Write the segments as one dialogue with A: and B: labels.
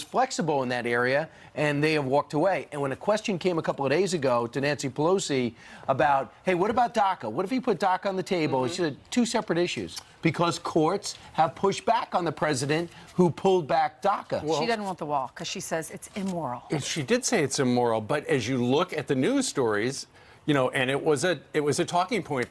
A: flexible in that area, and they have walked away. And when a question came a couple of days ago to Nancy Pelosi about, hey, what about DACA? What if he put DACA on the table? She said two separate issues, because courts have pushed back on the president who pulled back DACA.
B: Well, she doesn't want the wall because she says it's immoral.
C: She did say it's immoral, but as you look at the news stories, you know, and it was a talking point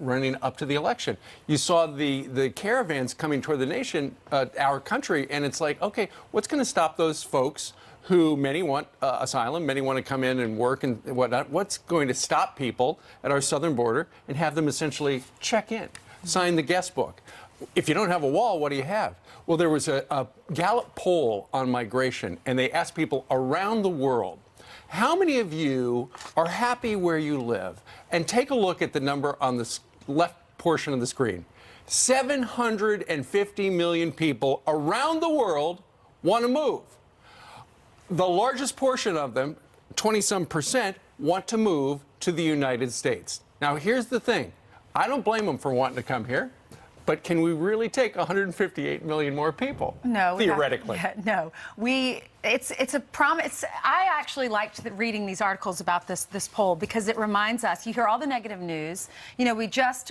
C: running up to the election. You saw the caravans coming toward the nation, our country, and it's like, okay, what's going to stop those folks who many want asylum, many want to come in and work and whatnot? What's going to stop people at our southern border and have them essentially check in, sign the guest book? If you don't have a wall, what do you have? Well, there was a Gallup poll on migration, and they asked people around the world, how many of you are happy where you live? And take a look at the number on the left portion of the screen. 750 million people around the world want to move. The largest portion of them, 20-some%, want to move to the United States. Now, here's the thing. I don't blame them for wanting to come here. But can we really take 158 million more people?
B: No.
C: Theoretically.
B: No. It's a promise. I actually liked reading these articles about this poll because it reminds us. You hear all the negative news. You know, we just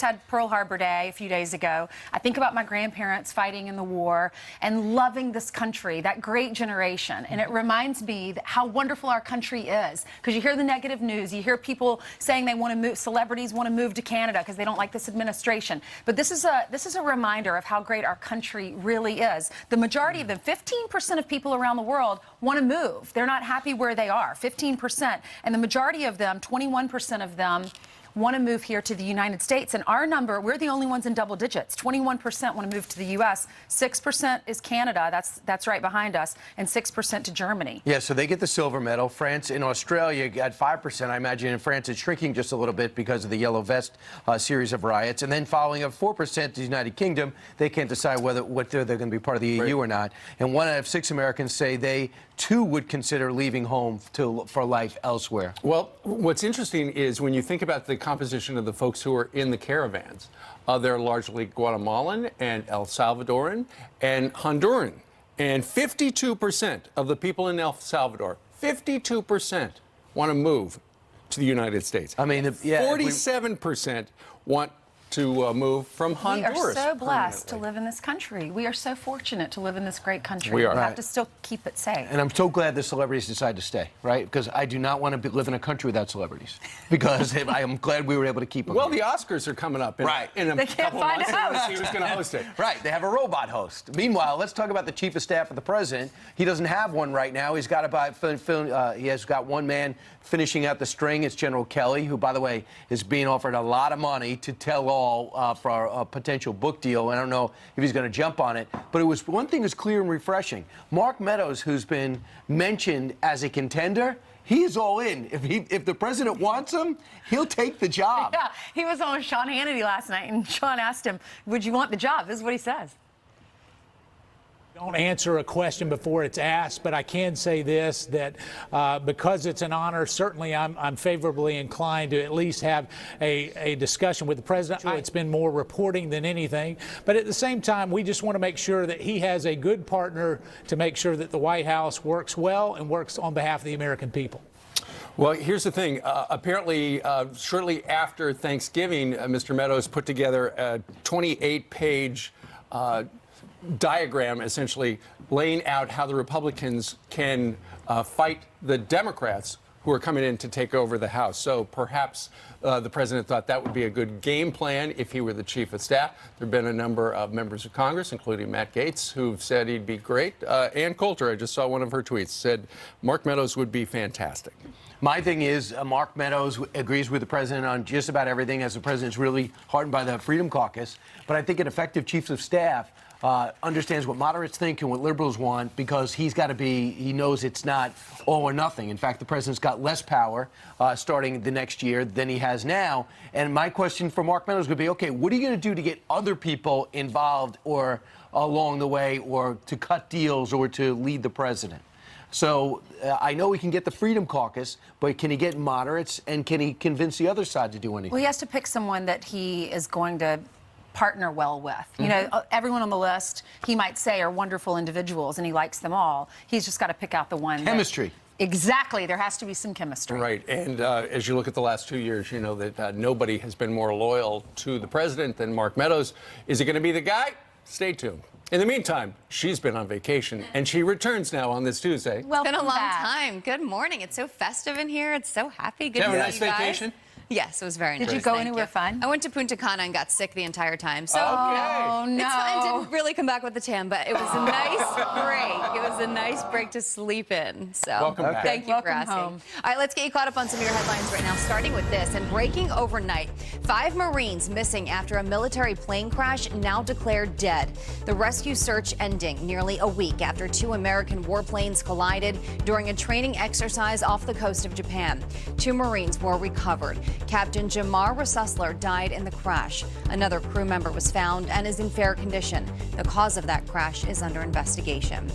B: had Pearl Harbor Day a few days ago. I think about my grandparents fighting in the war and loving this country, that great generation. And it reminds me that how wonderful our country is, because you hear the negative news. You hear people saying they want to move. Celebrities want to move to Canada because they don't like this administration. But this is a reminder of how great our country really is. The majority of them, 15% of people around the world want to move. They're not happy where they are, 15%. And the majority of them, 21% of them, want to move here to the United States. And our number, we're the only ones in double digits. 21% want to move to the U.S. 6% is Canada. That's right behind us. And 6% to Germany. Yeah,
A: so they get the silver medal. France and Australia got 5%. I imagine in France it's shrinking just a little bit because of the Yellow Vest series of riots. And then following up 4% to the United Kingdom, they can't decide whether they're going to be part of the EU or not. And 1 out of 6 Americans say they, too, would consider leaving home for life elsewhere.
C: Well, what's interesting is when you think about the composition of the folks who are in the caravans, they're largely Guatemalan and El Salvadoran and Honduran. And 52% of the people in El Salvador, 52% want to move to the United States.
A: I mean,
C: 47% want to move from Honduras.
B: We are so blessed to live in this country. We are so fortunate to live in this great country.
C: We are.
B: We have to still keep it safe.
A: And I'm so glad the celebrities decide to stay, right? Because I do not want to live in a country without celebrities. Because I am glad we were able to keep them.
C: Well,
A: here.
C: the Oscars are coming up in
B: they
C: a couple of months. Let's see who's going to host it.
A: Right, they have a robot host. Meanwhile, let's talk about the chief of staff of the president. He doesn't have one right now. He's got he has got one man finishing out the string. It's General Kelly, who, by the way, is being offered a lot of money to tell all for a potential book deal. I don't know if he's going to jump on it. But it was one thing is clear and refreshing. Mark Meadows, who's been mentioned as a contender, he's all in. If the president wants him, he'll take the job.
B: Yeah, he was on Sean Hannity last night, and Sean asked him, would you want the job? This is what he says.
D: Don't answer a question before it's asked, but I can say this, that because it's an honor, certainly I'm favorably inclined to at least have a discussion with the president. It's been more reporting than anything, but at the same time, we just want to make sure that he has a good partner to make sure that the White House works well and works on behalf of the American people.
C: Well, here's the thing. Apparently, shortly after Thanksgiving, Mr. Meadows put together a 28-page diagram, essentially laying out how the Republicans can fight the Democrats who are coming in to take over the House. So perhaps the president thought that would be a good game plan if he were the chief of staff. There have been a number of members of Congress, including Matt Gaetz, who've said he'd be great. Ann Coulter, I just saw one of her tweets, said Mark Meadows would be fantastic.
A: My thing is, Mark Meadows agrees with the president on just about everything, as the president's really hardened by the Freedom Caucus. But I think an effective chief of staff understands what moderates think and what liberals want, because he knows it's not all or nothing. In fact, the president's got less power starting the next year than he has now. And my question for Mark Meadows would be, okay, what are you going to do to get other people involved or along the way, or to cut deals, or to lead the president? So I know he can get the Freedom Caucus, but can he get moderates, and can he convince the other side to do anything?
B: Well, he has to pick someone that he is going to partner well with. You know, everyone on the list, he might say, are wonderful individuals, and he likes them all. He's just got to pick out the one.
A: Chemistry.
B: Exactly. There has to be some chemistry.
C: Right. And as you look at the last 2 years, you know that nobody has been more loyal to the president than Mark Meadows. Is he going to be the guy? Stay tuned. In the meantime, she's been on vacation, and she returns now on this Tuesday.
B: Well,
E: It's been a long time. Good morning. It's so festive in here. It's so happy. Good
C: Did you
E: to
C: have a
E: see
C: nice
E: you guys.
C: vacation?
E: Yes, it was very nice.
B: Did you go
E: thank
B: anywhere fun?
E: I went to Punta Cana and got sick the entire time. So
B: Oh, no.
E: it's fine. Didn't really come back with the tan, but it was a nice break. It was a nice break to sleep in. So
C: Welcome back.
E: thank you for
B: Welcome
E: asking.
B: home.
E: All right, let's get you caught up on some of your headlines right now, starting with this. And breaking overnight, 5 Marines missing after a military plane crash, now declared dead. The rescue search ending nearly a week after 2 American warplanes collided during a training exercise off the coast of Japan. 2 Marines were recovered. Captain Jamar Resusler died in the crash. Another crew member was found and is in fair condition. The cause of that crash is under investigation.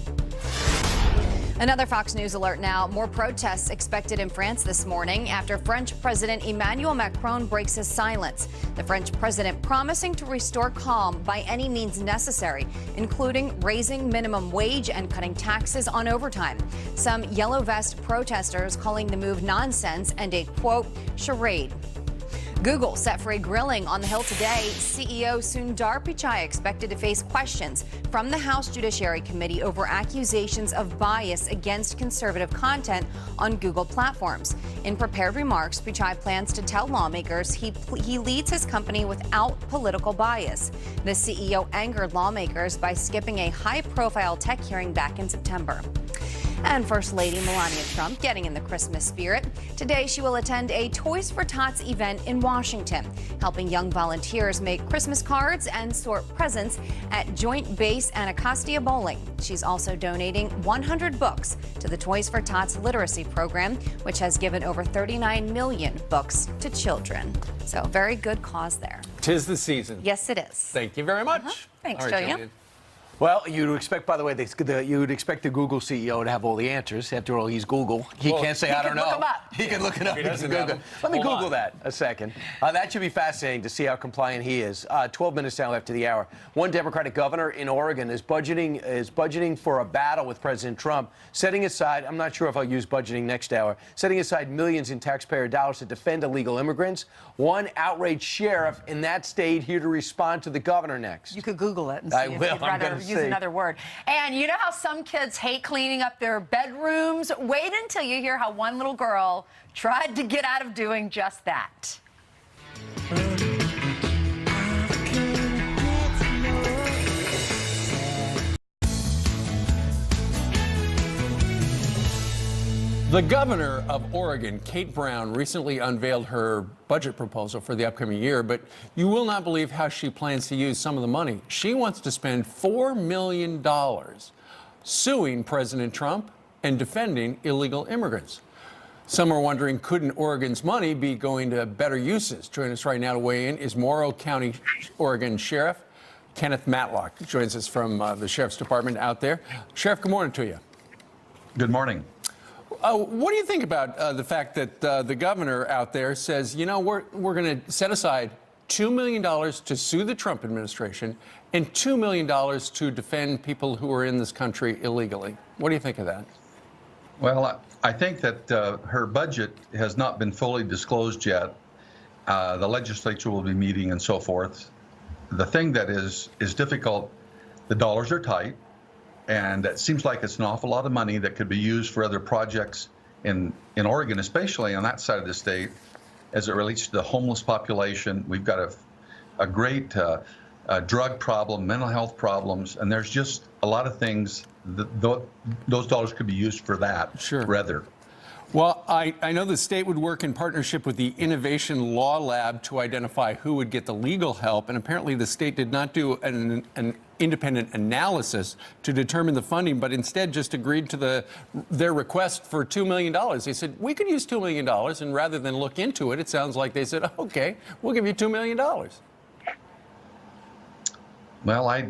E: Another Fox News alert now. More protests expected in France this morning after French President Emmanuel Macron breaks his silence. The French president promising to restore calm by any means necessary, including raising minimum wage and cutting taxes on overtime. Some yellow vest protesters calling the move nonsense and a, quote, charade. Google set for a grilling on the Hill today. CEO Sundar Pichai expected to face questions from the House Judiciary Committee over accusations of bias against conservative content on Google platforms. In prepared remarks, Pichai plans to tell lawmakers he leads his company without political bias. The CEO angered lawmakers by skipping a high-profile tech hearing back in September. And First Lady Melania Trump getting in the Christmas spirit. Today, she will attend a Toys for Tots event in Washington, helping young volunteers make Christmas cards and sort presents at Joint Base Anacostia Bowling. She's also donating 100 books to the Toys for Tots literacy program, which has given over 39 million books to children. So very good cause there.
C: 'Tis the season.
E: Yes, it is.
C: Thank you very much.
B: Thanks,
C: All right,
B: Julia.
C: Julian.
A: Well, you'd expect, by the way, you would expect the Google CEO to have all the answers. After all, he's Google. He
C: Well,
A: can't say,
C: he
A: I don't
B: can
A: know.
B: look 'em up.
A: He can look it up.
C: He
A: He
C: doesn't
A: can
C: have
A: Google.
C: 'em.
A: Let me
C: Hold
A: Google
C: on.
A: that a second. That should be fascinating to see how compliant he is. 12 minutes now after the hour. One Democratic governor in Oregon is budgeting for a battle with President Trump, setting aside, I'm not sure if I'll use budgeting next hour, setting aside millions in taxpayer dollars to defend illegal immigrants. One outraged sheriff in that state here to respond to the governor next.
B: You could Google it and see
A: I
B: if
A: will.
B: you'd
A: I'm
B: rather
A: gonna
B: use
A: see.
B: another word. And you know how some kids hate cleaning up their bedrooms? Wait until you hear how one little girl tried to get out of doing just that.
C: The governor of Oregon, Kate Brown, recently unveiled her budget proposal for the upcoming year, but you will not believe how she plans to use some of the money. She wants to spend $4 million suing President Trump and defending illegal immigrants. Some are wondering, couldn't Oregon's money be going to better uses? Joining us right now to weigh in is Morrow County, Oregon Sheriff Kenneth Matlock. Joins us from the Sheriff's Department out there. Sheriff, good morning to you.
F: Good morning.
C: What do you think about the fact that the governor out there says, you know, we're going to set aside $2 million to sue the Trump administration and $2 million to defend people who are in this country illegally? What do you think of that?
F: Well, I think that her budget has not been fully disclosed yet. The legislature will be meeting and so forth. The thing that is difficult, the dollars are tight, and it seems like it's an awful lot of money that could be used for other projects in Oregon, especially on that side of the state, as it relates to the homeless population. We've got a great drug problem, mental health problems, and there's just a lot of things that those dollars could be used for that.
C: Sure.
F: Rather.
C: Well, I know the state would work in partnership with the Innovation Law Lab to identify who would get the legal help, and apparently the state did not do an independent analysis to determine the funding, but instead just agreed to their request for $2 million. They said, we could use $2 million, and rather than look into it, it sounds like they said, okay, we'll give you $2 million.
F: Well, I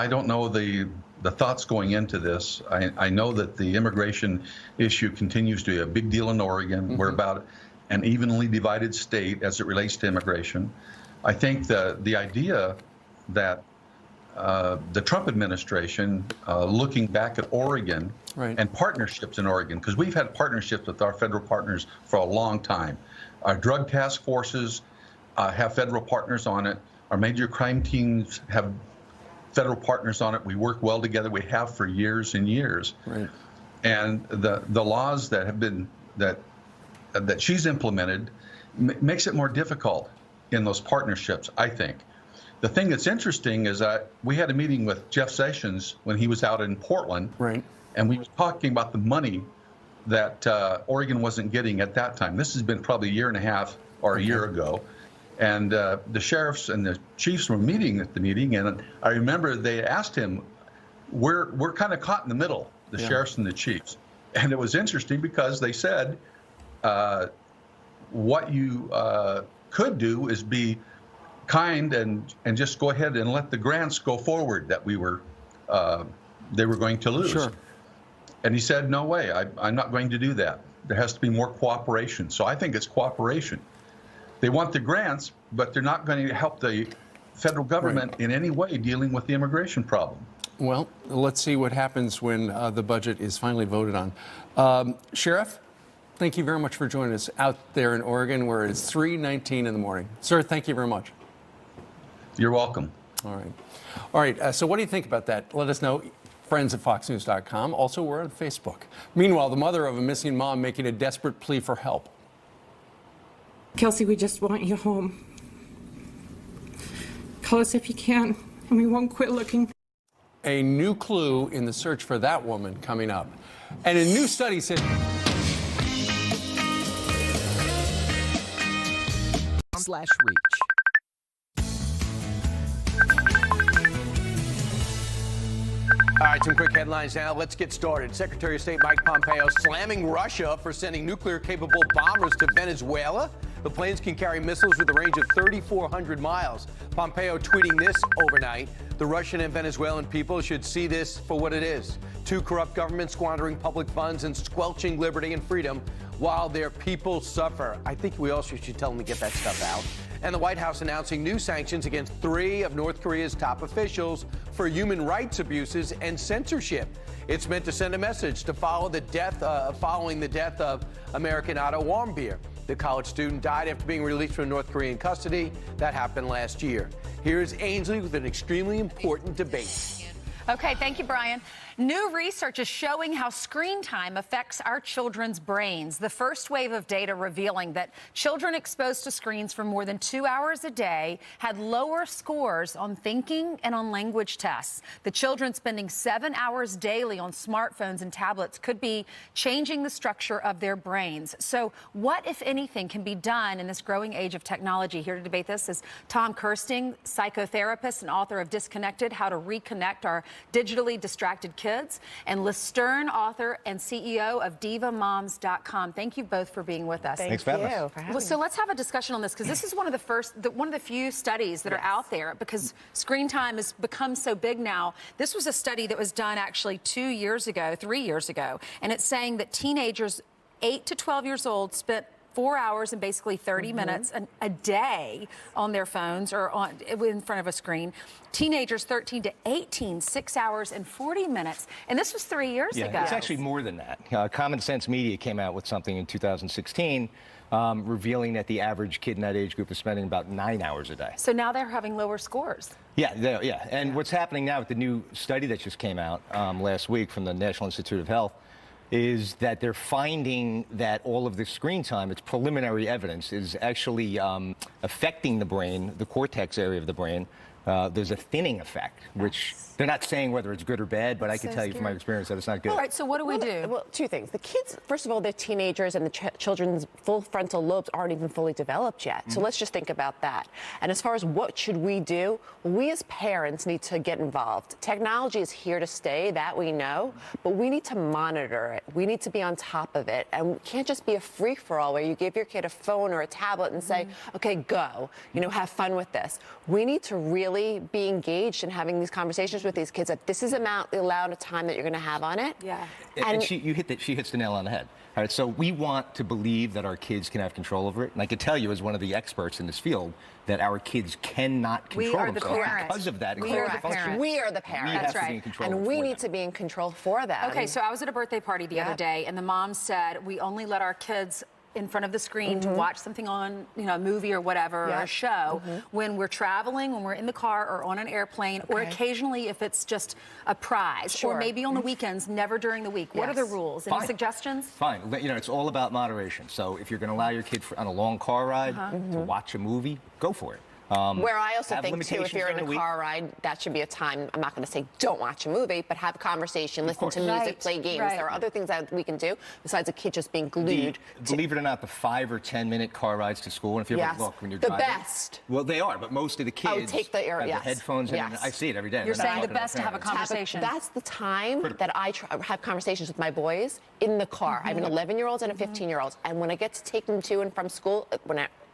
F: don't know the thoughts going into this. I know that the immigration issue continues to be a big deal in Oregon. We're about an evenly divided state as it relates to immigration. I think the idea that the Trump administration, looking back at Oregon
C: Right.
F: and partnerships in Oregon, because we've had partnerships with our federal partners for a long time. Our drug task forces have federal partners on it. Our major crime teams have federal partners on it. We work well together. We have for years and years.
C: Right.
F: And the laws that have been that she's implemented makes it more difficult in those partnerships, I think. The thing that's interesting is that we had a meeting with Jeff Sessions when he was out in Portland,
C: Right.
F: and we were talking about the money that Oregon wasn't getting at that time. This has been probably a year and a half or a year ago. And the sheriffs and the chiefs were meeting at the meeting, and I remember they asked him, we're kind of caught in the middle, the sheriffs and the chiefs. And it was interesting because they said, what you could do is be kind and just go ahead and let the grants go forward that they were going to lose.
C: Sure.
F: And he said, no way, I'm not going to do that. There has to be more cooperation. So I think it's cooperation. They want the grants, but they're not going to help the federal government in any way dealing with the immigration problem.
C: Well, let's see what happens when the budget is finally voted on. Sheriff, thank you very much for joining us out there in Oregon, where it's 3:19 in the morning. Sir, thank you very much.
F: You're welcome.
C: All right. All right. So what do you think about that? Let us know. Friends at FoxNews.com. Also, we're on Facebook. Meanwhile, the mother of a missing mom making a desperate plea for help.
G: Kelsey, we just want you home. Call us if you can, and we won't quit looking.
C: A new clue in the search for that woman coming up. And a new study says
H: /reach.
A: All right, some quick headlines now. Let's get started. Secretary of State Mike Pompeo slamming Russia for sending nuclear-capable bombers to Venezuela. The planes can carry missiles with a range of 3,400 miles. Pompeo tweeting this overnight. The Russian and Venezuelan people should see this for what it is. Two corrupt governments squandering public funds and squelching liberty and freedom while their people suffer. I think we also should tell them to get that stuff out. And the White House announcing new sanctions against 3 of North Korea's top officials for human rights abuses and censorship. It's meant to send a message to following the death of American Otto Warmbier. The college student died after being released from North Korean custody. That happened last year. Here's Ainsley with an extremely important debate.
B: Okay, thank you, Brian. New research is showing how screen time affects our children's brains. The first wave of data revealing that children exposed to screens for more than 2 hours a day had lower scores on thinking and on language tests. The children spending 7 hours daily on smartphones and tablets could be changing the structure of their brains. So what, if anything, can be done in this growing age of technology? Here to debate this is Tom Kirsting, psychotherapist and author of Disconnected, How to Reconnect Our Digitally Distracted Kids, and Liz Stern, author and CEO of DivaMoms.com. Thank you both for being with us.
I: Thanks for having us.
B: Well, so let's have a discussion on this, because this is one of the few studies that are out there, because screen time has become so big now. This was a study that was done actually 3 years ago, and it's saying that teenagers 8 to 12 years old spent 4 hours and basically 30 minutes a day on their phones or in front of a screen. Teenagers 13 to 18, 6 hours and 40 minutes. And this was 3 years ago.
I: It's actually more than that. Common Sense Media came out with something in 2016 revealing that the average kid in that age group is spending about 9 hours a day.
B: So now they're having lower scores.
I: Yeah. And what's happening now with the new study that just came out last week from the National Institute of Health is that they're finding that all of this screen time, it's preliminary evidence, is actually affecting the brain, the cortex area of the brain. There's a thinning effect, which they're not saying whether it's good or bad, but I can tell you from my experience that it's not good.
B: All right, so what do we do?
J: Well, two things. The kids, first of all, they're teenagers, and the children's full frontal lobes aren't even fully developed yet. So let's just think about that. And as far as what should we do, we as parents need to get involved. Technology is here to stay, that we know, but we need to monitor it. We need to be on top of it. And it can't just be a free-for-all where you give your kid a phone or a tablet and say, okay, go, have fun with this. We need to really really be engaged in having these conversations with these kids, that this is the amount of time that you're going to have on it.
B: Yeah.
I: And she hits the nail on the head. All right, so we want to believe that our kids can have control over it. And I can tell you, as one of the experts in this field, that our kids cannot control
B: We are the
I: themselves
B: parents.
I: because of that.
B: We
I: executive
B: are the
I: function.
B: parents.
J: We are the parents.
I: We have
B: That's
I: to be
B: right.
I: in control
J: And we
I: for
J: need
I: them.
J: to be in control for them.
B: Okay, so I was at a birthday party the other day, and the mom said we only let our kids in front of the screen to watch something on, a movie or whatever, or a show, when we're traveling, when we're in the car or on an airplane, or occasionally if it's just a prize, or
J: Sure.
B: maybe on the weekends, never during the week. What are the
J: Yes.
B: rules? Any
I: Fine.
B: suggestions?
I: Fine. It's all about moderation. So if you're going to allow your kid on a long car ride to watch a movie, go for it.
J: Where I also
I: have
J: think, too, if
I: limitations
J: you're in
I: during
J: a
I: the week.
J: car ride, that should be a time, I'm not going to say don't watch a movie, but have a conversation, listen to music,
B: Right,
J: play games.
B: right.
J: There are other things that we can do besides a kid just being glued.
I: Believe it or not, the 5 or 10 minute car rides to school, and if you ever
J: Yes.
I: look when you're
J: The
I: driving.
J: best.
I: Well, they are, but most of the kids
J: take the
I: have
J: yes.
I: headphones in, and
J: Yes.
I: I see it every day.
B: You're
I: They're not
B: saying the
I: talking to
B: best to
I: their
B: have a
I: parents.
B: conversation.
J: That's the time that I have conversations with my boys in the car. I have an 11-year-old and a 15-year-old, and when I get to take them to and from school,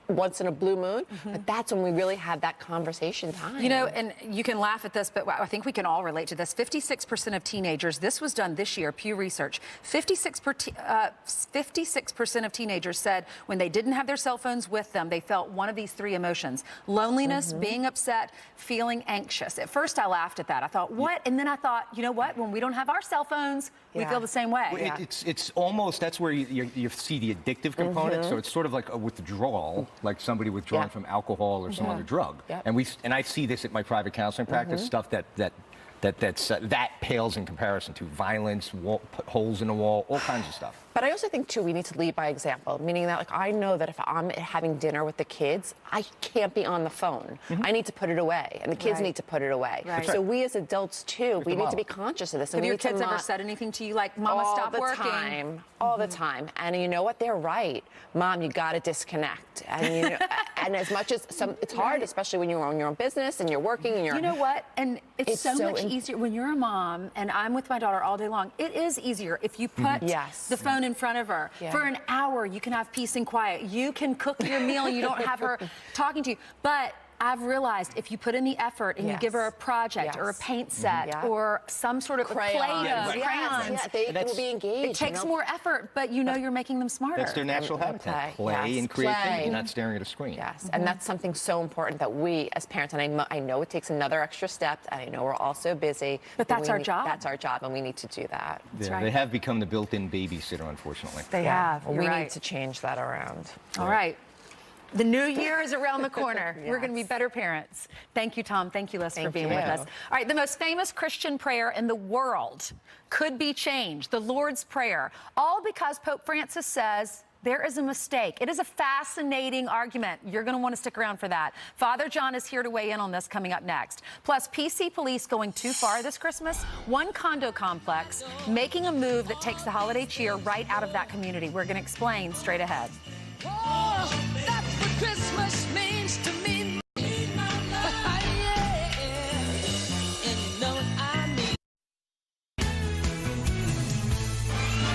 J: once in a blue moon, but that's when we really have that conversation time.
B: And you can laugh at this, but I think we can all relate to this. 56% of teenagers, this was done this year, Pew Research, 56% of teenagers said when they didn't have their cell phones with them, they felt one of these 3 emotions: loneliness, being upset, feeling anxious. At first, I laughed at that. I thought, what? And then I thought, you know what? When we don't have our cell phones, we feel the same way.
I: Well, it's almost, that's where you see the addictive component. So it's sort of like a withdrawal, like somebody withdrawing from alcohol or some other drug.
J: Yep.
I: And I see this at my private counseling practice, stuff that pales in comparison to violence, holes in the wall, all kinds of stuff.
J: But I also think, too, we need to lead by example, meaning that, I know that if I'm having dinner with the kids, I can't be on the phone. I need to put it away, and the kids
B: Right.
J: need to put it away.
B: Right.
J: So we as adults, too, we
I: the
J: need to be
I: model.
J: conscious of this.
B: Have
J: and we
B: your
J: need to
B: kids ever said anything to you like, Mama,
J: all
B: stop
J: the
B: working?
J: time, all the time. And you know what? They're right. Mom, you got to disconnect. And and as much as it's hard, especially when you're on your own business and you're working and you're.
B: You know what? And it's so
J: so
B: much easier when you're a mom and I'm with my daughter all day long. It is easier if you put
J: Yes.
B: the phone in front of her.
J: Yeah.
B: For an hour, you can have peace and quiet. You can cook your meal. You don't have her talking to you. But I've realized if you put in the effort and you give her a project or a
J: Yes.
B: paint set
J: Yeah.
B: or some sort of
J: Crayons.
B: Play-Doh,
J: Yes.
B: crayons.
J: Yeah, they
I: And that's-
J: will be engaged.
B: It takes more effort, but you're making them smarter.
I: That's their natural habitat, play
J: Yes.
I: and creativity,
J: Play.
I: not staring at a screen.
J: Yes, and that's something so important that we as parents, and I know it takes another extra step, and I know we're all so busy.
B: But that's our job.
J: That's our job, and we need to do that.
I: Yeah,
B: right.
I: They have become the built-in babysitter, unfortunately.
B: They have.
J: Well,
B: You're
J: we
B: right.
J: need to change that around.
B: All right. The new year is around the corner. We're going to be better parents. Thank you, Tom. Thank you, Liz, for
J: Thank
B: being
J: you.
B: with us. All right, the most famous Christian prayer in the world could be changed, the Lord's Prayer, all because Pope Francis says there is a mistake. It is a fascinating argument. You're going to want to stick around for that. Father John is here to weigh in on this coming up next. Plus, PC police going too far this Christmas. One condo complex making a move that takes the holiday cheer right out of that community. We're going to explain straight ahead.
K: Oh, that's what Christmas means to me.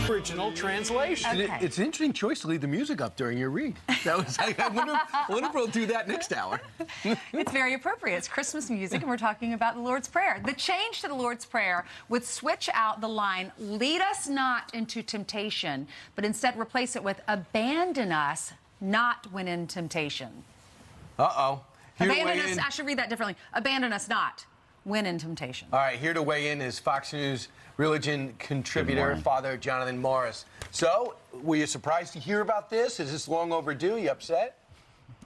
C: Original translation.
B: Okay.
A: It's an interesting choice to leave the music up during your read. That was, I wonder if we'll do that next hour.
B: It's very appropriate. It's Christmas music, and we're talking about the Lord's Prayer. The change to the Lord's Prayer would switch out the line, lead us not into temptation, but instead replace it with, abandon us not when in temptation.
A: Uh-oh. Here to
B: Abandon
A: weigh
B: us,
A: in-
B: I should read that differently. Abandon us not when in temptation.
A: All right, here to weigh in is Fox News religion contributor, Father Jonathan Morris. So, were you surprised to hear about this? Is this long overdue? You upset?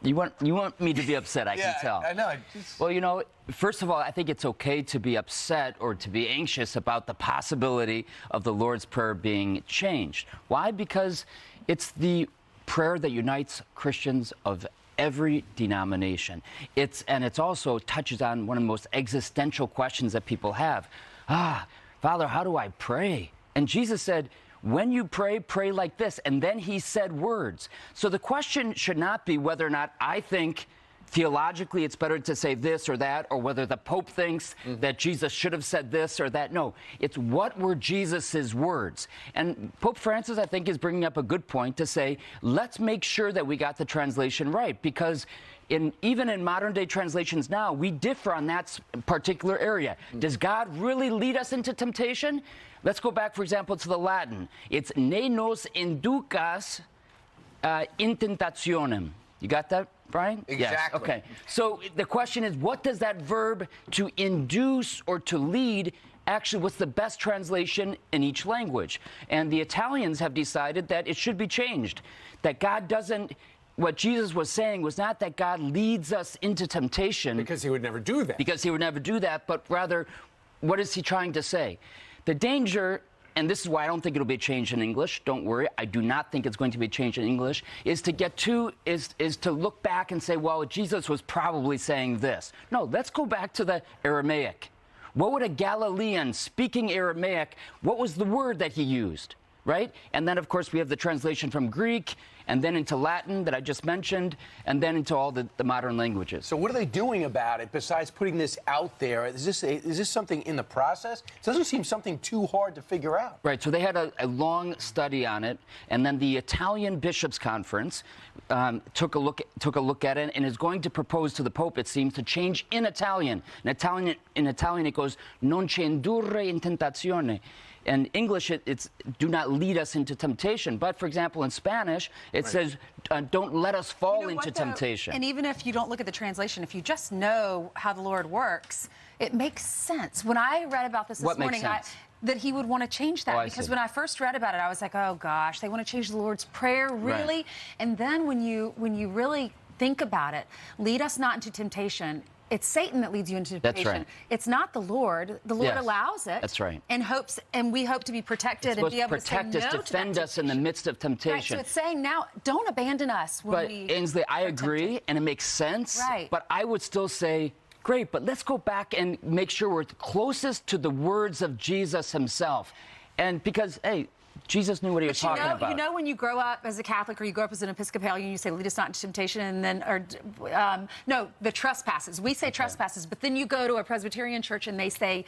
L: You want me to be upset, I can tell.
A: I know.
L: Well, first of all, I think it's okay to be upset or to be anxious about the possibility of the Lord's Prayer being changed. Why? Because it's the prayer that unites Christians of every denomination. It's also touches on one of the most existential questions that people have. Father, how do I pray? And Jesus said, when you pray, pray like this. And then he said words. So the question should not be whether or not I think theologically it's better to say this or that, or whether the Pope thinks that Jesus should have said this or that. No, it's what were Jesus's words. And Pope Francis, I think, is bringing up a good point to say, let's make sure that we got the translation right, because even in modern day translations now, we differ on that particular area. Does God really lead us into temptation? Let's go back, for example, to the Latin. It's ne nos inducas in tentationem. You got that, Brian?
A: Exactly.
L: Yes. Okay. So the question is, what does that verb to induce or to lead actually, what's the best translation in each language? And the Italians have decided that it should be changed. That God doesn't, what Jesus was saying was not that God leads us into temptation.
C: Because he would never do that.
L: Because he would never do that, but rather, what is he trying to say? The danger, and this is why I don't think it'll be changed in English, don't worry, I do not think it's going to be changed in English, is to look back and say, well, Jesus was probably saying this. No, let's go back to the Aramaic. What would a Galilean speaking Aramaic, what was the word that he used, right? And then, of course, we have the translation from Greek, and then into Latin that I just mentioned, and then into all the modern languages.
A: So what are they doing about it besides putting this out there? Is this something in the process? It doesn't seem something too hard to figure out.
L: Right, so they had a long study on it, and then the Italian Bishops' Conference took a look at it and is going to propose to the Pope, it seems, to change in Italian. In Italian it goes, non ci indurre in tentazione. In English, it's do not lead us into temptation. But, for example, in Spanish, it says, don't let us fall into temptation.
B: And even if you don't look at the translation, if you just know how the Lord works, it makes sense. When I read about this morning, that he would want to change that. Because when I first read about it, I was like, oh, gosh, they want to change the Lord's Prayer, really? Right. And then when you really think about it, lead us not into temptation, it's Satan that leads you into temptation.
L: That's right.
B: It's not the Lord. The Lord allows it.
L: That's right.
B: And we hope to be protected and be able to say no to that temptation.
L: Defend us in the midst of temptation.
B: Right, so it's saying now, don't abandon us when we
L: Ainsley, I agree, and it makes sense.
B: Right.
L: But I would still say, great, but let's go back and make sure we're closest to the words of Jesus himself. And because, hey, Jesus knew what he was talking about.
B: You know, when you grow up as a Catholic or you grow up as an Episcopalian, you say, lead us not into temptation, and then, no, the trespasses. We say trespasses, but then you go to a Presbyterian church and they say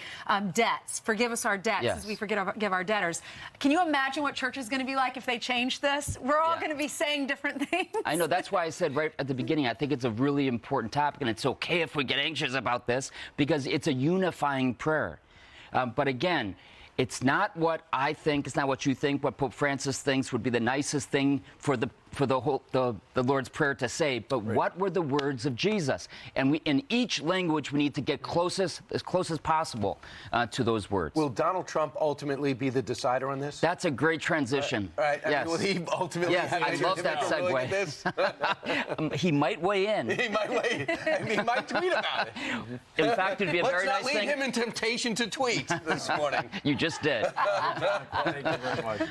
B: debts. Forgive us our debts as we forgive our debtors. Can you imagine what church is going to be like if they change this? We're all going to be saying different things.
L: I know. That's why I said right at the beginning, I think it's a really important topic, and it's okay if we get anxious about this because it's a unifying prayer. But again, it's not what I think, it's not what you think, what Pope Francis thinks would be the nicest thing for the Lord's Prayer to say, but what were the words of Jesus? And in each language, we need to get as close as possible to those words.
A: Will Donald Trump ultimately be the decider on this?
L: That's a great transition.
A: Right.
L: Yes.
A: Will he ultimately?
L: Yes, I love that segue. He might weigh in.
A: He might weigh in. I mean, he might tweet about it.
L: In fact, it'd be a very nice thing.
A: Let's not leave him in temptation to tweet this morning.
L: You just did.
C: Thank you very much.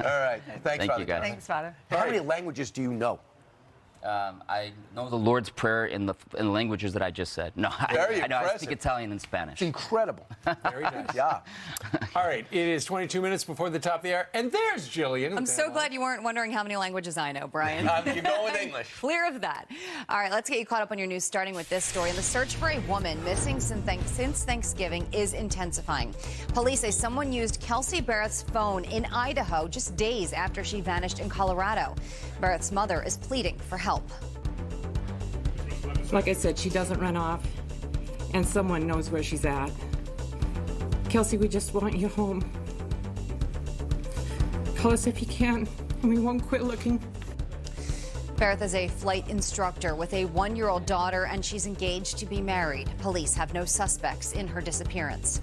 A: All right. Thanks,
L: Thank
A: Father.
L: you, guys.
B: Thanks, Father.
A: How many languages do you know?
L: I know the Lord's Prayer in the languages that I just said. No, I know. I speak Italian and Spanish.
A: It's incredible.
C: Very nice.
A: Yeah.
C: All right, it is 22 minutes before the top of the hour, and there's Jillian.
E: I'm so glad you weren't wondering how many languages I know, Brian.
A: You go with English.
E: Clear of that. All right, let's get you caught up on your news, starting with this story. And the search for a woman missing since Thanksgiving is intensifying. Police say someone used Kelsey Barrett's phone in Idaho just days after she vanished in Colorado. Barrett's mother is pleading for help.
G: Like I said, she doesn't run off, and someone knows where she's at. Kelsey, we just want you home. Call us if you can, and we won't quit looking.
E: Barrett is a flight instructor with a 1-year-old daughter, and she's engaged to be married. Police have no suspects in her disappearance.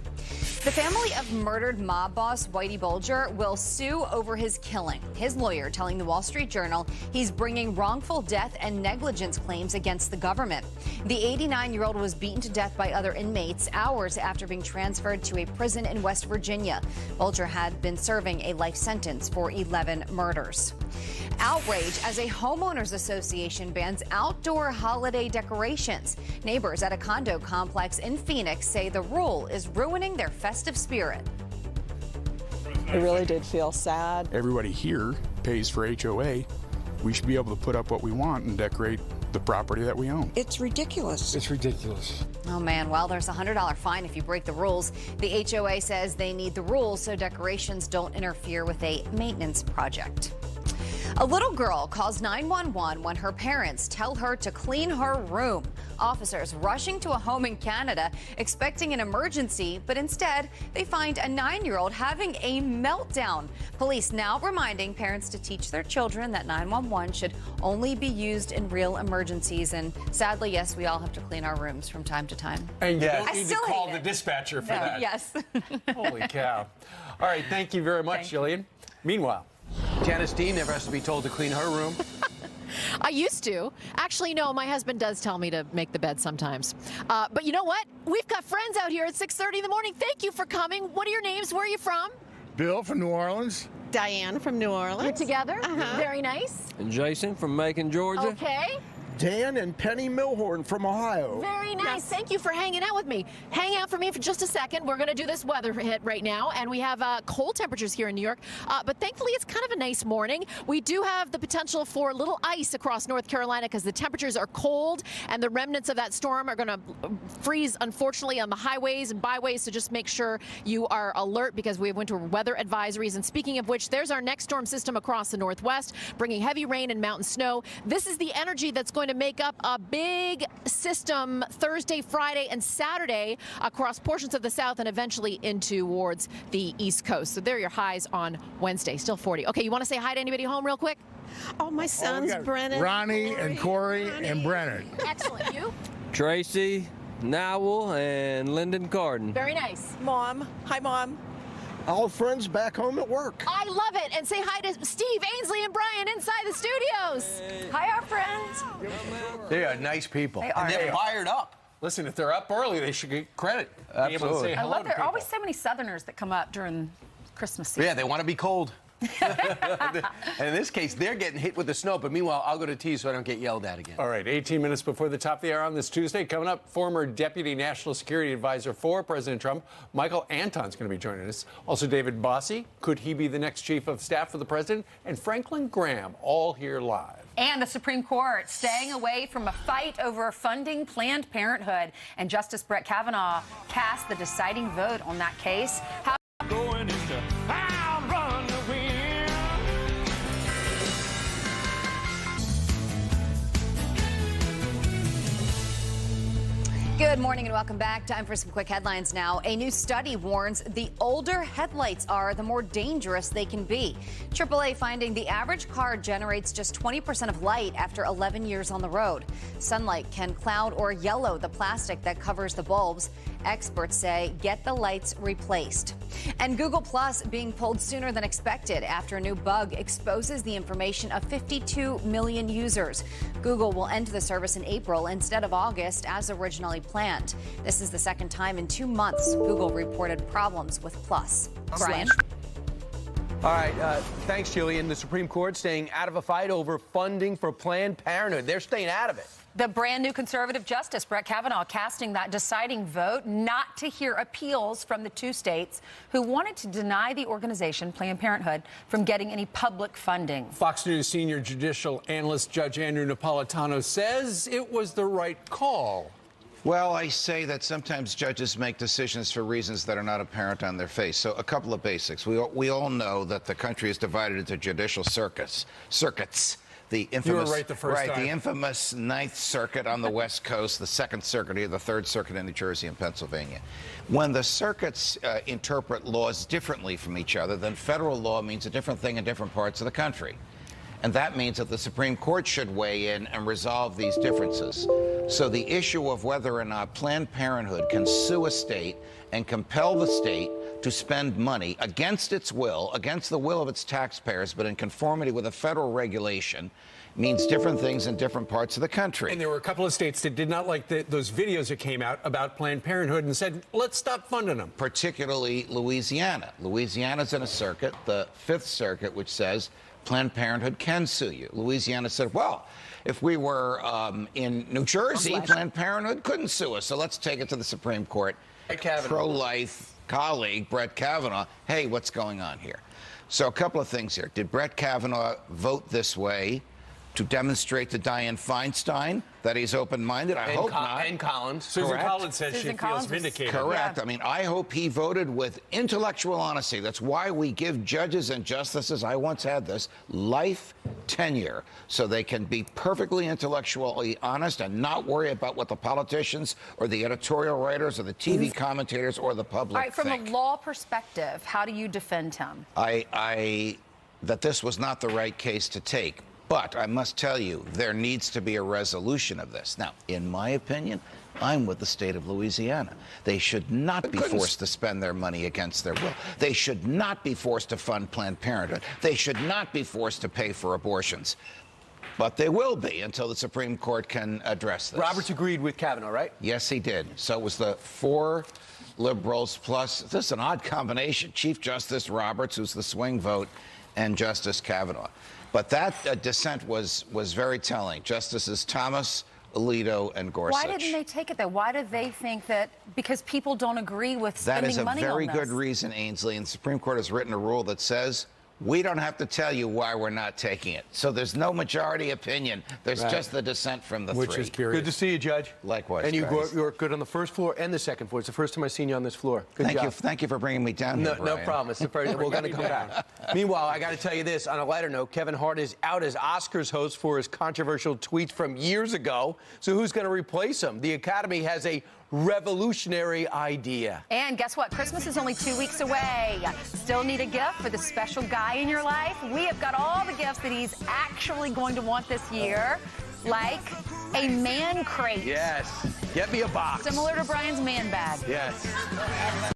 E: The family of murdered mob boss Whitey Bulger will sue over his killing. His lawyer telling the Wall Street Journal he's bringing wrongful death and negligence claims against the government. The 89-year-old was beaten to death by other inmates hours after being transferred to a prison in West Virginia. Bulger had been serving a life sentence for 11 murders. Outrage as a homeowners association bans outdoor holiday decorations. Neighbors at a condo complex in Phoenix say the rule is ruining their festive spirit.
M: It really did feel sad.
N: Everybody here pays for HOA. We should be able to put up what we want and decorate the property that we own.
M: It's ridiculous.
N: It's ridiculous.
E: Oh man, well, there's a $100 fine if you break the rules. The HOA says they need the rules so decorations don't interfere with a maintenance project. A little girl calls 911 when her parents tell her to clean her room. Officers rushing to a home in Canada expecting an emergency, but instead they find a 9-year-old having a meltdown. Police now reminding parents to teach their children that 911 should only be used in real emergencies. And sadly, yes, we all have to clean our rooms from time to time.
C: And you don't
E: I
C: need to
E: still
C: call
E: hate
C: the
E: it.
C: dispatcher for
E: No,
C: that.
E: yes.
C: Holy cow. All right, thank you very much, Jillian. Meanwhile,
A: Janice Dean never has to be told to clean her room.
O: I used to. Actually, no, my husband does tell me to make the bed sometimes. But you know what? We've got friends out here at 6:30 in the morning. Thank you for coming. What are your names? Where are you from?
P: Bill from New Orleans.
M: Diane from New Orleans.
O: You're together? Very nice.
Q: And Jason from Macon, Georgia.
O: Okay.
P: Dan and Penny Milhorn from Ohio.
O: Very nice. Thank you for hanging out with me. Hang out for me for just a second. We're going to do this weather hit right now, and we have cold temperatures here in New York, but thankfully it's kind of a nice morning. We do have the potential for a little ice across North Carolina because the temperatures are cold, and the remnants of that storm are going to freeze, unfortunately, on the highways and byways, so just make sure you are alert because we have winter weather advisories. And speaking of which, there's our next storm system across the Northwest, bringing heavy rain and mountain snow. This is the energy that's going to make up a big system Thursday, Friday, and Saturday across portions of the South and eventually in towards the East Coast. So there are your highs on Wednesday, still 40. Okay, you want to say hi to anybody home real quick?
M: Oh, my sons, Brennan.
P: Ronnie and Corey and Brennan.
O: Excellent. You?
Q: Tracy, Nowell, and Lyndon Carden.
O: Very nice.
M: Mom. Hi, Mom.
P: All friends back home at work.
O: I love it. And say hi to Steve, Ainsley, and Brian inside the studios.
B: Hi, our friends.
A: They are nice people.
B: They are.
A: And they're fired up.
C: listen, if they're up early, they should get credit. Being able to say
B: I
C: hello
B: love
C: to
B: there are
C: people.
B: always so many Southerners that come up during Christmas season.
A: Yeah, they want to be cold. And in this case, they're getting hit with the snow. But meanwhile, I'll go to tea so I don't get yelled at again.
C: All right, 18 minutes before the top of the hour on this Tuesday. Coming up, former Deputy National Security Advisor for President Trump, Michael Anton's going to be joining us. Also, David Bossie. Could he be the next chief of staff for the president? And Franklin Graham, all here live.
B: And the Supreme Court staying away from a fight over funding Planned Parenthood. And Justice Brett Kavanaugh cast the deciding vote on that case.
K: Going into I'll run the wheel.
E: Good morning and welcome back. Time for some quick headlines now. A new study warns the older headlights are, the more dangerous they can be. AAA finding the average car generates just 20% of light after 11 years on the road. Sunlight can cloud or yellow the plastic that covers the bulbs. Experts say get the lights replaced. And Google Plus being pulled sooner than expected after a new bug exposes the information of 52 million users. Google will end the service in April instead of August as originally planned. This is the second time in 2 months Google reported problems with Plus. Brian?
A: All right, thanks, Jillian. The Supreme Court staying out of a fight over funding for Planned Parenthood. They're staying out of it.
B: The brand new conservative justice, Brett Kavanaugh, casting that deciding vote not to hear appeals from the two states who wanted to deny the organization, Planned Parenthood, from getting any public funding.
C: Fox News senior judicial analyst Judge Andrew Napolitano says it was the right call.
R: Well, I say that sometimes judges make decisions for reasons that are not apparent on their face. So a couple of basics. We all know that the country is divided into judicial circuits. The infamous,
C: you were right the first time.
R: the infamous Ninth Circuit on the West Coast, the Second Circuit here, the Third Circuit in New Jersey and Pennsylvania. When the circuits interpret laws differently from each other, then federal law means a different thing in different parts of the country. And that means that the Supreme Court should weigh in and resolve these differences. So the issue of whether or not Planned Parenthood can sue a state and compel the state to spend money against its will, against the will of its taxpayers, but in conformity with a federal regulation, means different things in different parts of the country.
C: And there were a couple of states that did not like those videos that came out about Planned Parenthood and said, let's stop funding them.
R: Particularly Louisiana. Louisiana's in a circuit, the Fifth Circuit, which says Planned Parenthood can sue you. Louisiana said, well, if we were in New Jersey, Planned Parenthood couldn't sue us, so let's take it to the Supreme Court. Pro-life colleague, Brett Kavanaugh, hey, what's going on here? So a couple of things here. Did Brett Kavanaugh vote this way to demonstrate to Dianne Feinstein that he's open-minded? I hope not.
A: And Collins.
C: Susan
R: Correct.
C: Collins says she feels vindicated.
R: Correct. I mean, I hope he voted with intellectual honesty. That's why we give judges and justices, I once had this, life tenure, so they can be perfectly intellectually honest and not worry about what the politicians or the editorial writers or the TV commentators or the public
B: All right, from
R: think.
B: a law perspective, how do you defend him?
R: That this was not the right case to take. But I must tell you, there needs to be a resolution of this. Now, in my opinion, I'm with the state of Louisiana. They should not be forced to spend their money against their will. They should not be forced to fund Planned Parenthood. They should not be forced to pay for abortions. But they will be until the Supreme Court can address this.
A: Roberts agreed with Kavanaugh, right?
R: Yes, he did. So it was the 4 liberals plus, this is an odd combination, Chief Justice Roberts, who's the swing vote, and Justice Kavanaugh. But that dissent was very telling. Justices Thomas, Alito, and Gorsuch.
B: Why didn't they take it, though? Why do they think that because people don't agree with spending money on this?
R: That is a very good reason, Ainsley, and the Supreme Court has written a rule that says we don't have to tell you why we're not taking it. So there's no majority opinion. There's just the dissent from the
C: Which
R: three.
C: is curious.
A: Good to see you, Judge.
R: Likewise,
A: And you
R: guys.
A: work good on the first floor and the second floor. It's the first time I've seen you on this floor. Good job.
R: Thank you for bringing me down here,
A: No
R: Brian.
A: problem. It's the first, we're going to come back. Meanwhile, I got to tell you this. On a lighter note, Kevin Hart is out as Oscars host for his controversial tweets from years ago. So who's going to replace him? The Academy has a revolutionary idea.
B: And guess what? Christmas is only 2 weeks away. Still need a gift for the special guy in your life? We have got all the gifts that he's actually going to want this year, like a man crate.
A: Yes. Get me a box.
B: Similar to Brian's man bag.
A: Yes.